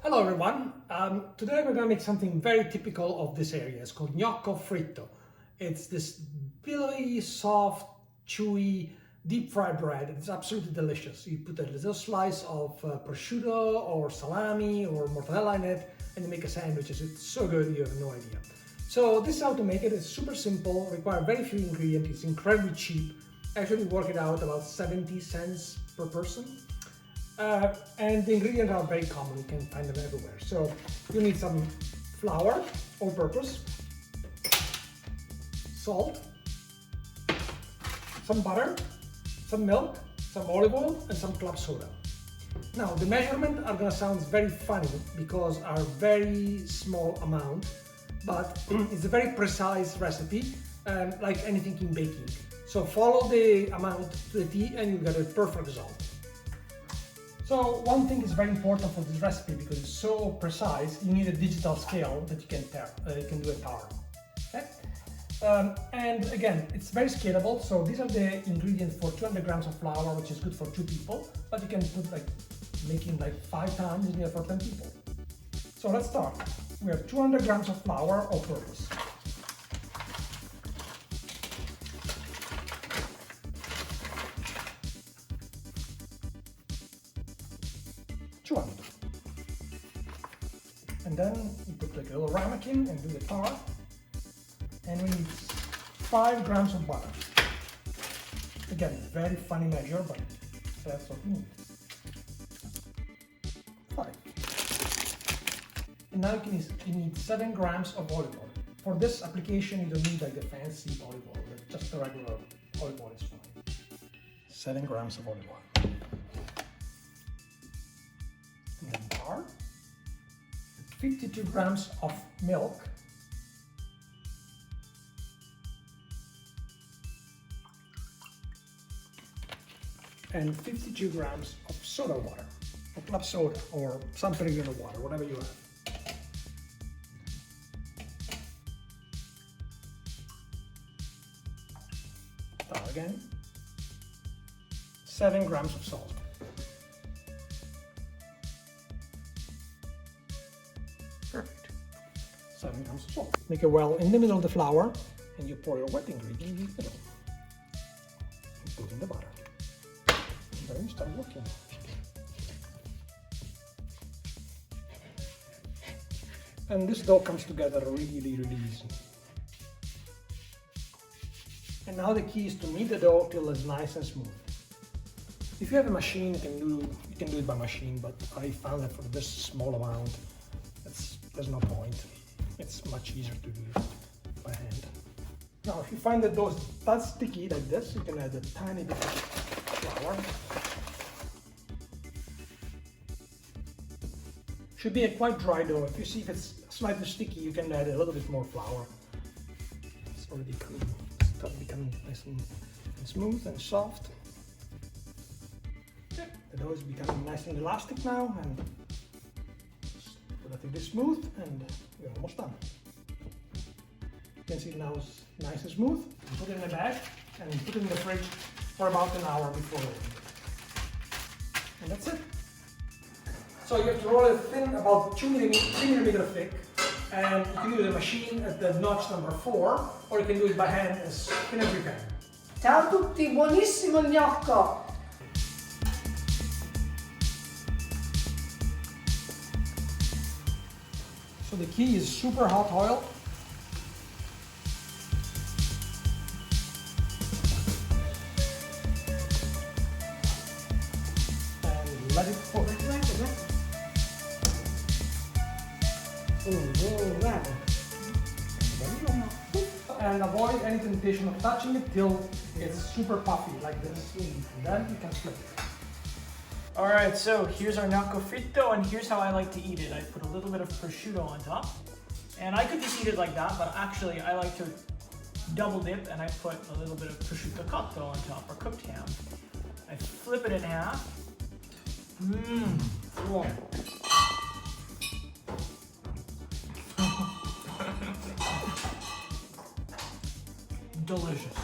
Hello everyone, today we're going to make something very typical of this area. It's called Gnocco Fritto. It's this pillowy, soft, chewy, deep fried bread. It's absolutely delicious. You put a little slice of prosciutto or salami or mortadella in it and you make a sandwich. It's so good you have no idea. So this is how to make it. It's super simple, requires very few ingredients, it's incredibly cheap. Actually work it out about 70 cents per person. And the ingredients are very common, you can find them everywhere. So you need some flour, all-purpose, salt, some butter, some milk, some olive oil, and some club soda. Now the measurements are gonna sound very funny because are very small amount, but it's a very precise recipe, like anything in baking. So follow the amount to the T and you get a perfect result. So one thing is very important for this recipe because it's so precise, you need a digital scale that you can do a power. Okay? And again, it's very scalable, so these are the ingredients for 200 grams of flour, which is good for 2 people, but you can put making 5 times is near for 10 people. So let's start. We have 200 grams of flour all purpose. And then you put a little ramekin and do the tar. And we need 5 grams of butter. Again, very funny measure, but that's what we need. 5. And now you need 7 grams of olive oil. For this application, you don't need the fancy olive oil, just the regular olive oil is fine. 7 grams of olive oil. And then tar. 52 grams of milk, and 52 grams of soda water, or club soda, or some regular water, whatever you have. Start again. 7 grams of salt. Perfect. 7 grams of salt. Make a well in the middle of the flour and you pour your wet ingredient in the middle. And put in the butter. And then you start working. And this dough comes together really, really easy. And now the key is to knead the dough till it's nice and smooth. If you have a machine, you can do it by machine, but I found that for this small amount, there's no point. It's much easier to do it by hand. Now, if you find that dough is that sticky like this, you can add a tiny bit of flour. Should be a quite dry dough. If you see if it's slightly sticky, you can add a little bit more flour. It's already becoming nice and smooth and soft. Yeah, the dough is becoming nice and elastic now, and relatively smooth, and we're almost done. You can see now it's nice and smooth. Put it in a bag and put it in the fridge for about an hour before rolling. And that's it. So you have to roll it thin, about 3 millimeters thick, and you can use a machine at the notch number 4, or you can do it by hand as thin as you can. Ciao a tutti, buonissimo gnocco! So the key is super hot oil. And let it cook. And avoid any temptation of touching it till it's super puffy like this. And then you can flip it. Alright, so here's our Gnocco Fritto, and here's how I like to eat it. I put a little bit of prosciutto on top, and I could just eat it like that, but actually I like to double dip, and I put a little bit of prosciutto cotto on top, or cooked ham. I flip it in half. Cool. Delicious.